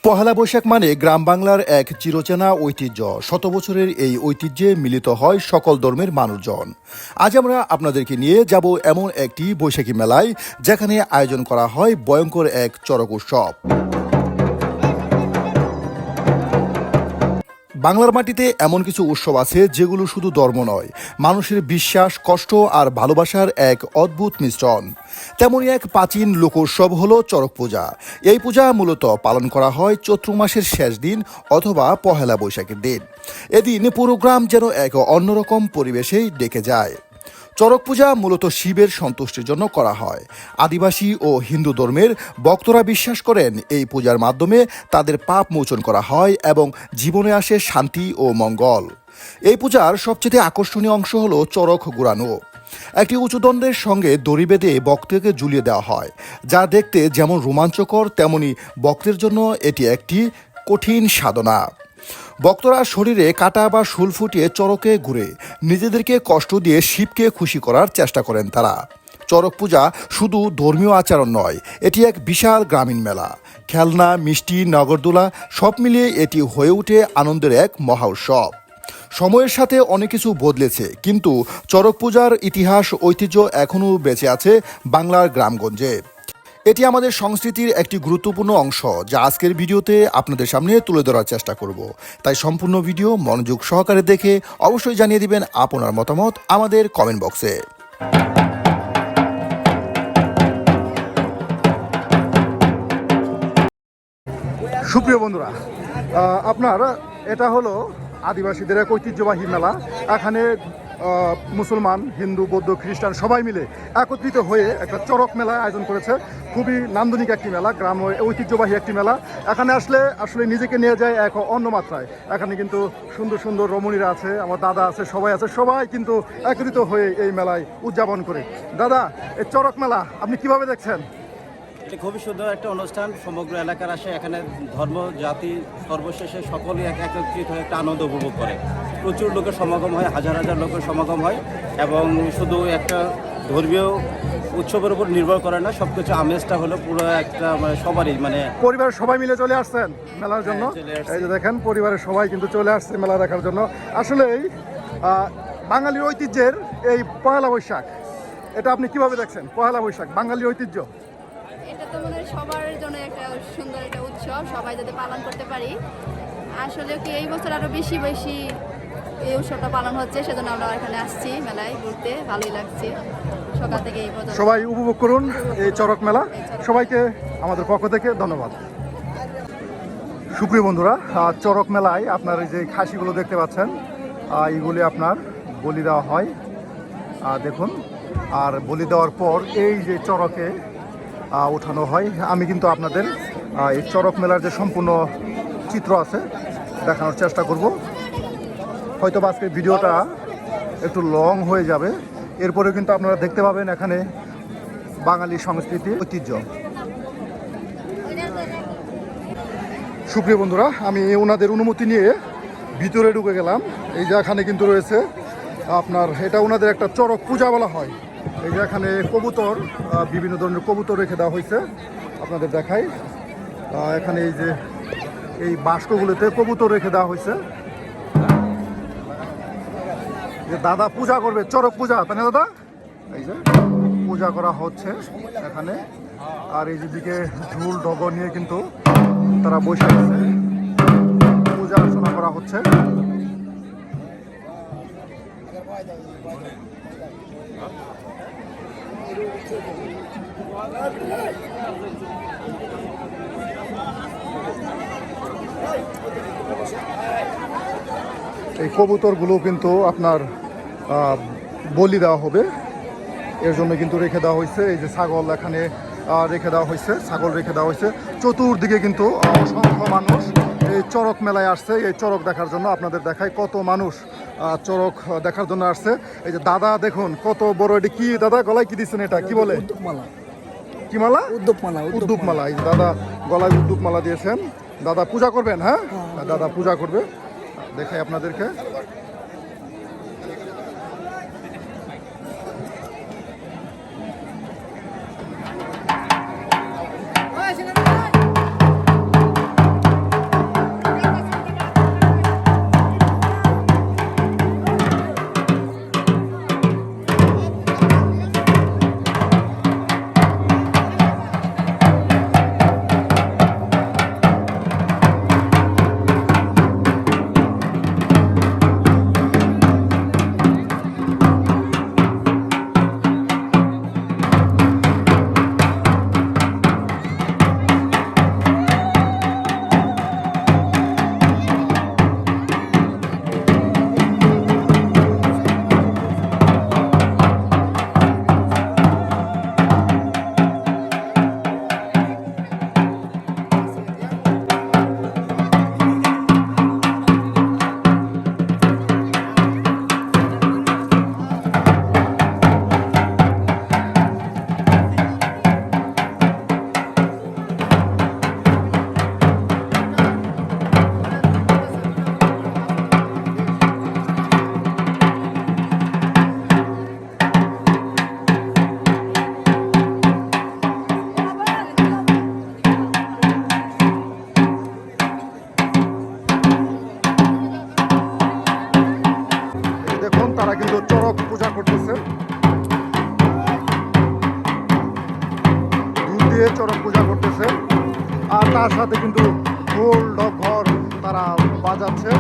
পহেলা বৈশাখ মানে গ্রাম বাংলার এক চিরচেনা ঐতিহ্য। শত বছরের এই ঐতিহ্যে মিলিত হয় সকল ধর্মের মানুষজন। আজ আমরা আপনাদেরকে নিয়ে যাব এমন একটি বৈশাখী মেলায়, যেখানে আয়োজন করা হয় ভয়ঙ্কর এক চড়ক উৎসব। বাংলার মাটিতে এমন কিছু উৎসব আছে যেগুলো শুধু ধর্ম নয়, মানুষের বিশ্বাস, কষ্ট আর ভালোবাসার এক অদ্ভুত মিশ্রণ। তেমনই এক প্রাচীন লোক উৎসব হলো চড়ক পূজা। এই পূজা মূলত পালন করা হয় চৈত্র মাসের শেষ দিন অথবা পহেলা বৈশাখের দিন। এদিন পুরো গ্রাম যেন এক অন্যরকম পরিবেশেই ডেকে যায়। চড়ক পূজা মূলত শিবের সন্তুষ্টির জন্য করা হয়। আদিবাসী ও হিন্দু ধর্মের ভক্তরা বিশ্বাস করেন এই পূজার মাধ্যমে তাদের পাপ মোচন করা হয় এবং জীবনে আসে শান্তি ও মঙ্গল। এই পূজার সবচেয়ে আকর্ষণীয় অংশ হলো চড়ক ঘোরানো। একটি উঁচু দণ্ডের সঙ্গে দড়ি বেঁধে ভক্তকে ঝুলিয়ে দেওয়া হয়, যা দেখতে যেমন রোমাঞ্চকর তেমনি ভক্তের জন্য এটি একটি কঠিন সাধনা। ভক্তরা শরীরে কাটা বা শুল ফুটিয়ে চড়কে ঘুরে নিজেদেরকে কষ্ট দিয়ে শিবকে খুশি করার চেষ্টা করেন তারা। চড়ক পূজা শুধু ধর্মীয় আচরণ নয়, এটি এক বিশাল গ্রামীণ মেলা। খেলনা, মিষ্টি, নগরদোলা সব মিলিয়ে এটি হয়ে ওঠে আনন্দের এক মহা উৎসব। সময়ের সাথে অনেক কিছু বদলেছে, কিন্তু চড়ক পূজার ইতিহাস, ঐতিহ্য এখনও বেঁচে আছে বাংলার গ্রামগঞ্জে। এটি আমাদের সংস্কৃতির একটি গুরুত্বপূর্ণ অংশ, যা আজকের ভিডিওতে আপনাদের সামনে তুলে ধরার চেষ্টা করব। তাই সম্পূর্ণ ভিডিও মনোযোগ সহকারে দেখে অবশ্যই জানিয়ে দিবেন আপনার মতামত আমাদের কমেন্ট বক্সে। সুপ্রিয় বন্ধুরা, আপনার এটা হলো আদিবাসীদের এক ঐতিহ্যবাহী মেলা। এখানে মুসলমান, হিন্দু, বৌদ্ধ, খ্রিস্টান সবাই মিলে একত্রিত হয়ে একটা চড়ক মেলা আয়োজন করেছে। খুবই নান্দনিক একটি মেলা, গ্রাম ঐতিহ্যবাহী একটি মেলা। এখানে আসলে নিজেকে নিয়ে যায় এক অন্য মাত্রায়। এখানে কিন্তু সুন্দর সুন্দর রমণীরা আছে, আমার দাদা আছে, সবাই কিন্তু একত্রিত হয়ে এই মেলায় উদযাপন করে। দাদা, এই চড়ক মেলা আপনি কিভাবে দেখছেন? এটি খুবই সুন্দর একটা অনুষ্ঠান। সমগ্র এলাকার আসে, এখানে ধর্ম, জাতি সর্বশেষে সকলেই একত্রিত হয়ে একটা আনন্দ উপভোগ করে। প্রচুর লোকের সমাগম হয়, হাজার হাজার লোকের সমাগম হয় এবং শুধু একটা ধর্মীয় উৎসবের উপর নির্ভর করে না, সব কিছু আমেজটা হলো পুরো একটা সবারই পরিবারের সবাই মিলে চলে আসছেন মেলার জন্য। এই যে দেখেন, পরিবারের সবাই কিন্তু চলে আসছে মেলা দেখার জন্য। আসলে এই বাঙালির ঐতিহ্যের এই পহেলা বৈশাখ, এটা আপনি কিভাবে দেখছেন? পহেলা বৈশাখ বাঙালির ঐতিহ্য, এটা তো মনে হয় সবার জন্য একটা সুন্দর একটা উৎসব, সবাই যাতে পালন করতে পারি। আসলে কি এই বছর আরো বেশি এই উৎসবটা পালন হচ্ছে, সেজন্য আমরা এখানে আসছি মেলায় ঘুরতে। ভালোই লাগছে সকাল থেকে এই পর্যন্ত। সবাই উপভোগ করুন এই চড়ক মেলা। সবাইকে আমাদের পক্ষ থেকে ধন্যবাদ। সুপ্রিয় বন্ধুরা, চড়ক মেলায় আপনার এই যে খাসিগুলো দেখতে পাচ্ছেন, এইগুলি আপনার বলি দেওয়া হয়, দেখুন। আর বলি দেওয়ার পর এই যে চড়কে ওঠানো হয়। আমি কিন্তু আপনাদের এই চড়ক মেলার যে সম্পূর্ণ চিত্র আছে দেখানোর চেষ্টা করব। হয়তো আজকের ভিডিওটা একটু লং হয়ে যাবে, এরপরে কিন্তু আপনারা দেখতে পাবেন এখানে বাঙালি সংস্কৃতি, ঐতিহ্য। সুপ্রিয় বন্ধুরা, আমি ওনাদের অনুমতি নিয়ে ভিতরে ঢুকে গেলাম। এই যে এখানে কিন্তু রয়েছে আপনার, এটা ওনাদের একটা চড়ক পূজা বলা হয়। এই যে এখানে কবুতর, বিভিন্ন ধরনের কবুতর রেখে দেওয়া হয়েছে, আপনাদের দেখাই। এখানে এই যে এই বাস্কগুলোতে কবুতর রেখে দেওয়া হয়েছে। যে দাদা পূজা করবে, চড়ক পূজা, তাই না দাদা? এই যে পূজা করা হচ্ছে এখানে। আর এই যেদিকে ঝুল ডগর নিয়ে কিন্তু তারা বসে আছে, পূজা অর্চনা করা হচ্ছে। এই কবুতরগুলো কিন্তু আপনার বলি দেওয়া হবে, এর জন্য কিন্তু রেখে দেওয়া হয়েছে। এই যে ছাগল এখানে রেখে দেওয়া হয়েছে, ছাগল রেখে দেওয়া হয়েছে। চতুর্দিকে কিন্তু অসংখ্য মানুষ এই চড়ক মেলায় আসছে এই চড়ক দেখার জন্য। আপনাদের দেখায় কত মানুষ চড়ক দেখার জন্য আসছে। এই যে দাদা দেখুন কত বড়, এটি কি দাদা গলায় কি দিচ্ছেন? এটা কি বলে? কি মালা? উদ্যোগ মালা। এই যে দাদা গলায় উদ্যোগ মালা দিয়েছেন। দাদা পূজা করবেন? হ্যাঁ, দাদা পূজা করবে, দেখাই আপনাদেরকে। চলতেছে, আর তার সাথে কিন্তু ঢোল ঢক্কর তারা বাজাচ্ছে।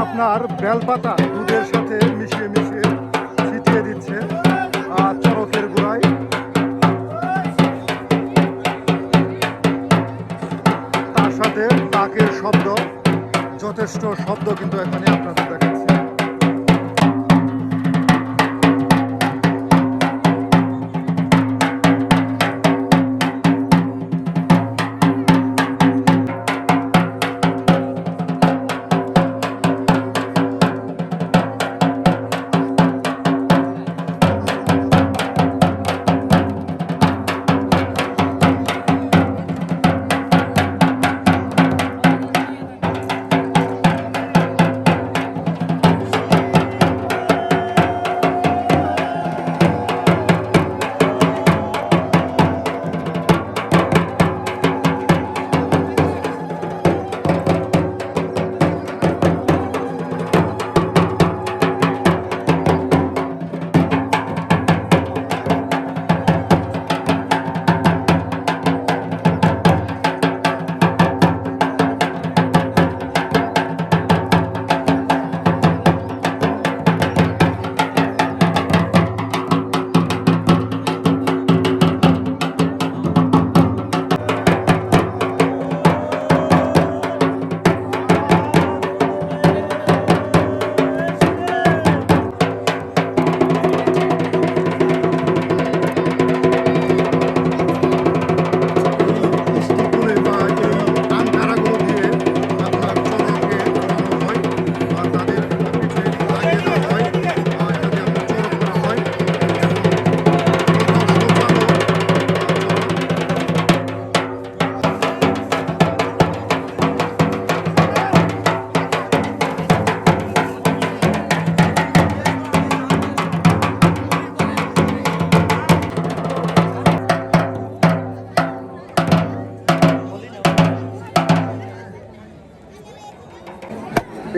আপনার বেলপাতা দুধের সাথে মিশিয়ে মিশিয়ে ছিটিয়ে দিচ্ছে চরকের গোড়ায়। তার সাথে ডাকের শব্দ, যথেষ্ট শব্দ কিন্তু এখানে আপনাদের দেখাচ্ছে।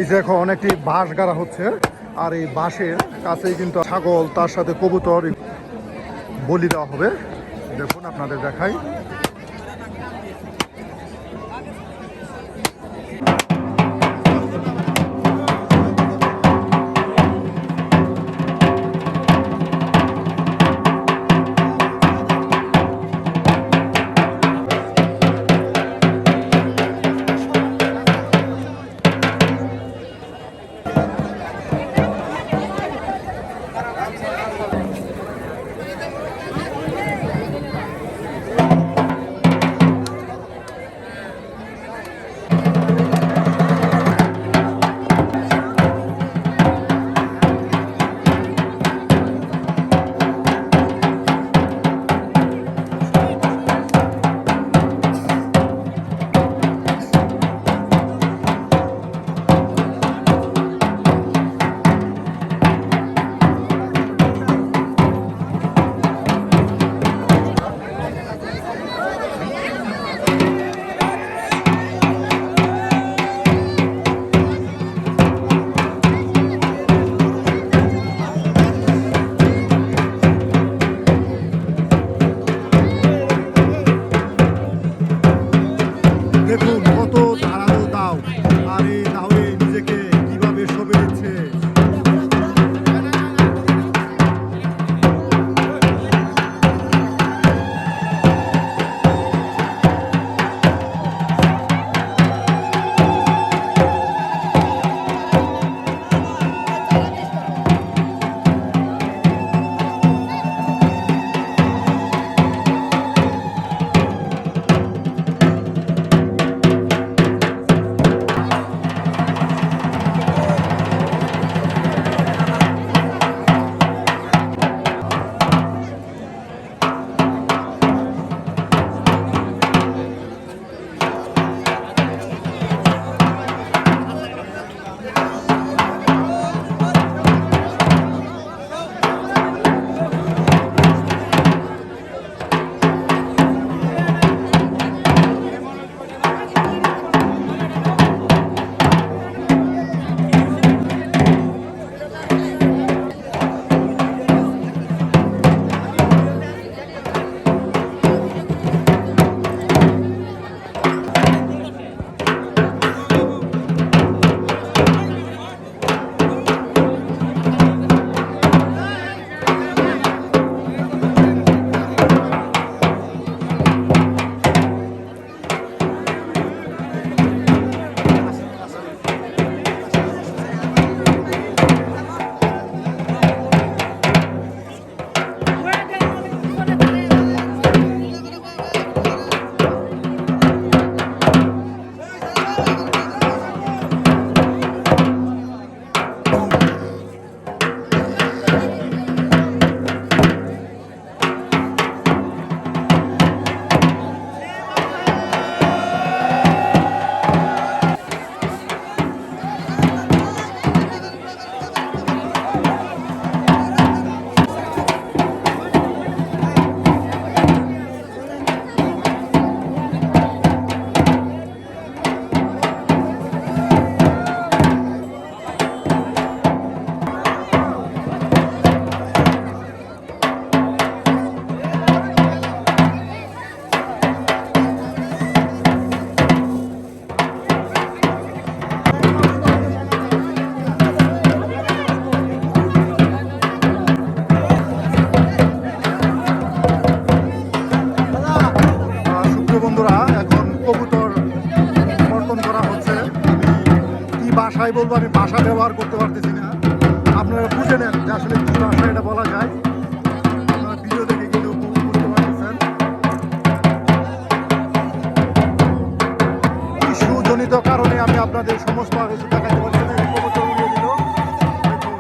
এই যে এখন একটি বাঁশ গাড়া হচ্ছে, আর এই বাঁশের কাছেই কিন্তু ছাগল তার সাথে কবুতর বলি দেওয়া হবে। দেখুন আপনাদের দেখাই। বলবো, আমি ভাষা ব্যবহার করতে পারতেছি না। আপনারা বুঝে নেন যে আসলে কি ভাষা এটা বলা যায়। আপনারা ভিডিও দেখে কিন্তু উপভোগ করতে পারতেছেন। ইস্যুজনিত কারণে আমি আপনাদের সমস্ত কিছু দেখাতে পারছি না। কবুতর উড়িয়ে দিল। দেখুন।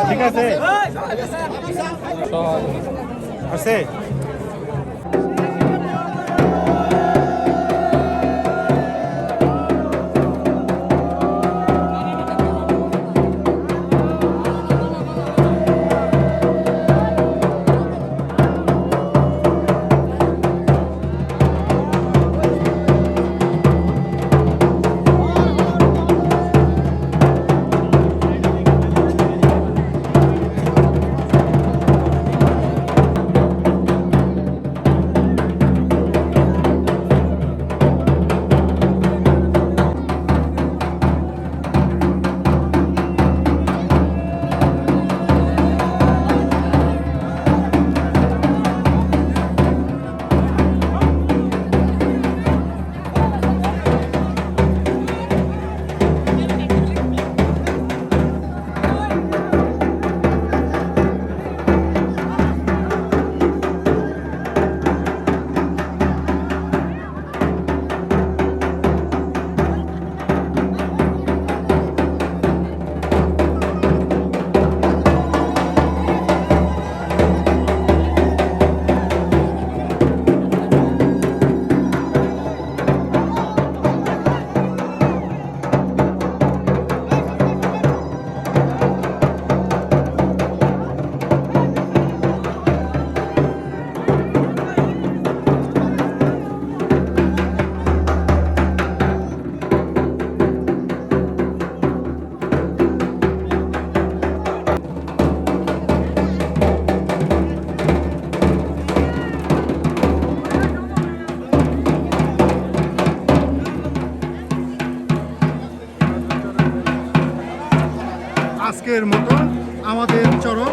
ঠিক আছে আছে আজকের মতো আমাদের চরক